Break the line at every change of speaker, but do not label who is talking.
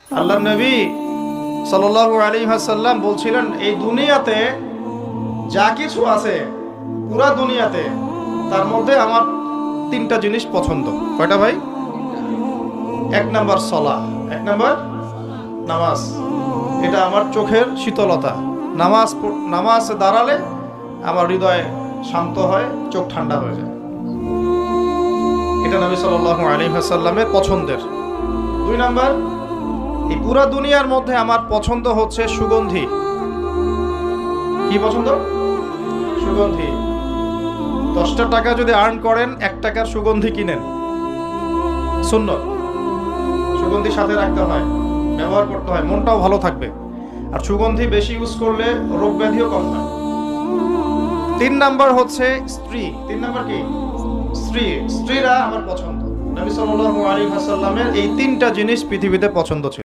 আল্লাহর নবী সাল্লাল্লাহু আলাইহি ওয়াসাল্লাম বলছিলেন, এই দুনিয়াতে যা কিছু আছে, পুরা দুনিয়াতে, তার মধ্যে আমার তিনটা জিনিস পছন্দ। কয়টা ভাই? এক নাম্বার সালাহ, এক নাম্বার নামাজ। এটা আমার চোখের শীতলতা। নামাজ দাঁড়ালে আমার হৃদয় শান্ত হয়, চোখ ঠান্ডা হয়ে যায়। এটা নবী সাল্লাল্লাহু আলাইহি ওয়াসাল্লামের পছন্দের। দুই নাম্বার, এই পুরা দুনিয়ার মধ্যে আমার পছন্দ হচ্ছে সুগন্ধি। কি পছন্দ? সুগন্ধি। 10টা টাকা যদি আর্ন করেন, 1 টাকার সুগন্ধি কিনেন, সুন্নত। সুগন্ধি সাথে রাখতে হয়, ব্যবহার করতে হয়, মনটাও ভালো থাকবে। আর সুগন্ধি বেশি ইউজ করলে রোগ ব্যাধিও কম হয়। 3 নাম্বার হচ্ছে স্ত্রী। 3 নাম্বার কি? স্ত্রী। স্ত্রীরা আমার পছন্দ। নবী সাল্লাল্লাহু আলাইহি ওয়াসাল্লামের এই 3টা জিনিস পৃথিবীতে পছন্দ ছিল।